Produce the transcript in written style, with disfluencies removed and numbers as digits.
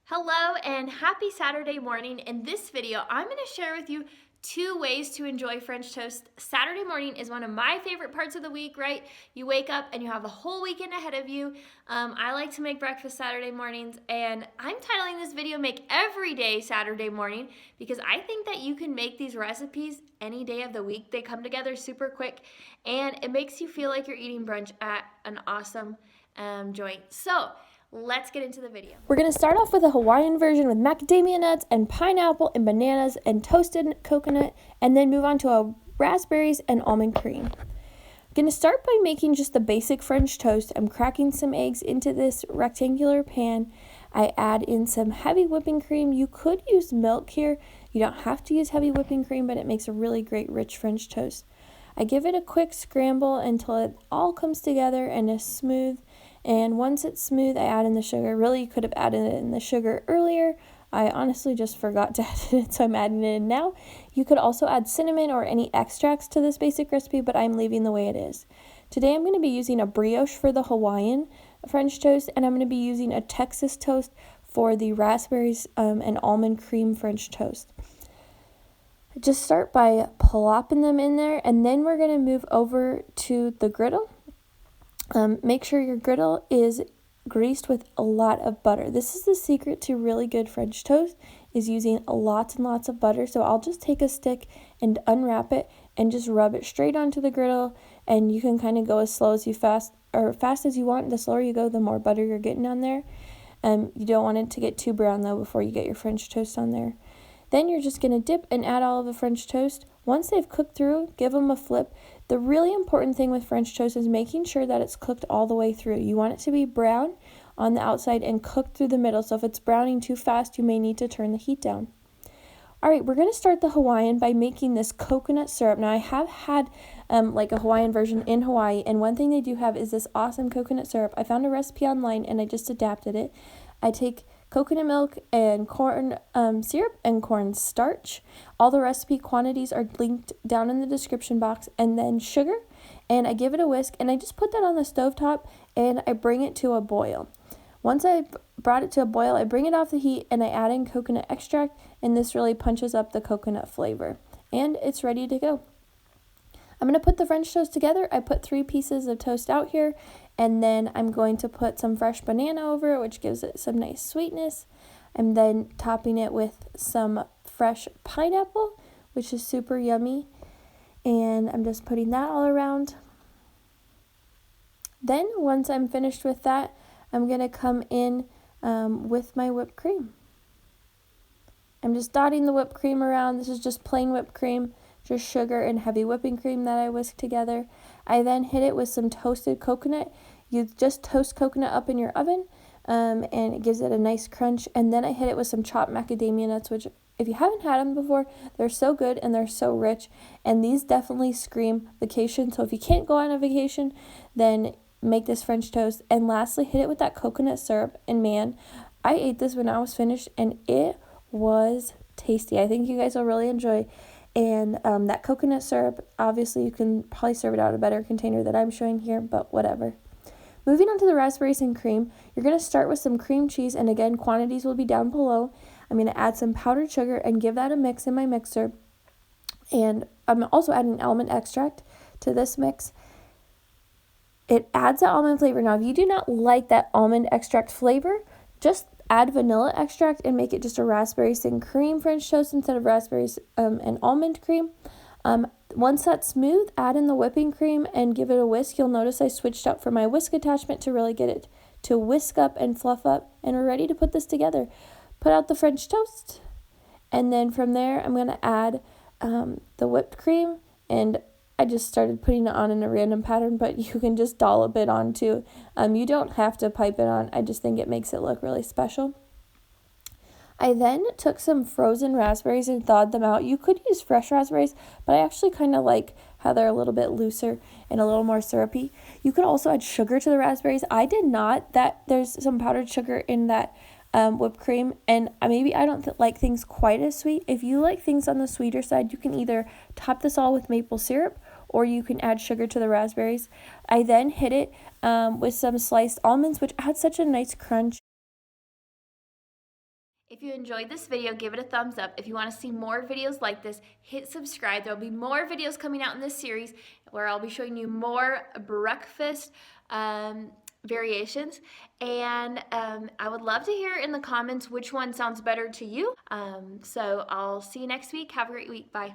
Hello and happy Saturday morning. In this video, I'm going to share with you 2 ways to enjoy French toast. Saturday morning is one of my favorite parts of the week, right? You wake up and you have the whole weekend ahead of you. I like to make breakfast Saturday mornings, and I'm titling this video Make Every Day Saturday Morning because I think that you can make these recipes any day of the week. They come together super quick and it makes you feel like you're eating brunch at an awesome joint. So let's get into the video. We're going to start off with a Hawaiian version with macadamia nuts and pineapple and bananas and toasted coconut, and then move on to a raspberries and almond cream. I'm going to start by making just the basic French toast. I'm cracking some eggs into this rectangular pan. I add in some heavy whipping cream. You could use milk here. You don't have to use heavy whipping cream, but it makes a really great rich French toast. I give it a quick scramble until it all comes together and is smooth. And once it's smooth, I add in the sugar. Really, you could have added in the sugar earlier. I honestly just forgot to add it, so I'm adding it in now. You could also add cinnamon or any extracts to this basic recipe, but I'm leaving the way it is. Today I'm going to be using a brioche for the Hawaiian French toast, and I'm going to be using a Texas toast for the raspberries and almond cream French toast. Just start by plopping them in there, and then we're going to move over to the griddle. Make sure your griddle is greased with a lot of butter. This is the secret to really good French toast, is using lots and lots of butter. So I'll just take a stick and unwrap it and just rub it straight onto the griddle, and you can kind of go as fast as you want. The slower you go, the more butter you're getting on there. You don't want it to get too brown though before you get your French toast on there. Then you're just going to dip and add all of the French toast. Once they've cooked through, give them a flip. The really important thing with French toast is making sure that it's cooked all the way through. You want it to be brown on the outside and cooked through the middle. So if it's browning too fast, you may need to turn the heat down. All right, we're going to start the Hawaiian by making this coconut syrup. Now, I have had like a Hawaiian version in Hawaii, and one thing they do have is this awesome coconut syrup. I found a recipe online, and I just adapted it. I take coconut milk and corn syrup and corn starch. All the recipe quantities are linked down in the description box, and then sugar, and I give it a whisk, and I just put that on the stovetop, and I bring it to a boil. Once I've brought it to a boil, I bring it off the heat, and I add in coconut extract, and this really punches up the coconut flavor, and it's ready to go. I'm going to put the French toast together. I put 3 pieces of toast out here, and then I'm going to put some fresh banana over it, which gives it some nice sweetness. I'm then topping it with some fresh pineapple, which is super yummy, and I'm just putting that all around. Then once I'm finished with that, I'm going to come in with my whipped cream. I'm just dotting the whipped cream around. This is just plain whipped cream, just sugar and heavy whipping cream that I whisk together. I then hit it with some toasted coconut. You just toast coconut up in your oven, and it gives it a nice crunch. And then I hit it with some chopped macadamia nuts, which if you haven't had them before, they're so good and they're so rich. And these definitely scream vacation. So if you can't go on a vacation, then make this French toast. And lastly, hit it with that coconut syrup. And man, I ate this when I was finished, and it was tasty. I think you guys will really enjoy. And that coconut syrup, obviously you can probably serve it out a better container that I'm showing here, but whatever. Moving on to the raspberries and cream, you're going to start with some cream cheese, and again, quantities will be down below. I'm going to add some powdered sugar and give that a mix in my mixer. And I'm also adding almond extract to this mix. It adds that almond flavor. Now, if you do not like that almond extract flavor, just add vanilla extract and make it just a raspberries and cream French toast instead of raspberries and almond cream. Once that's smooth, add in the whipping cream and give it a whisk. You'll notice I switched up for my whisk attachment to really get it to whisk up and fluff up. And we're ready to put this together. Put out the French toast. And then from there, I'm going to add the whipped cream. And I just started putting it on in a random pattern, but you can just dollop it on too. You don't have to pipe it on. I just think it makes it look really special. I then took some frozen raspberries and thawed them out. You could use fresh raspberries, but I actually kind of like how they're a little bit looser and a little more syrupy. You could also add sugar to the raspberries. I did not. There's some powdered sugar in that whipped cream, and maybe I don't like things quite as sweet. If you like things on the sweeter side, you can either top this all with maple syrup, or you can add sugar to the raspberries. I then hit it with some sliced almonds, which adds such a nice crunch. If you enjoyed this video, give it a thumbs up. If you want to see more videos like this, hit subscribe. There'll be more videos coming out in this series where I'll be showing you more breakfast variations. And I would love to hear in the comments which one sounds better to you. So I'll see you next week. Have a great week. Bye.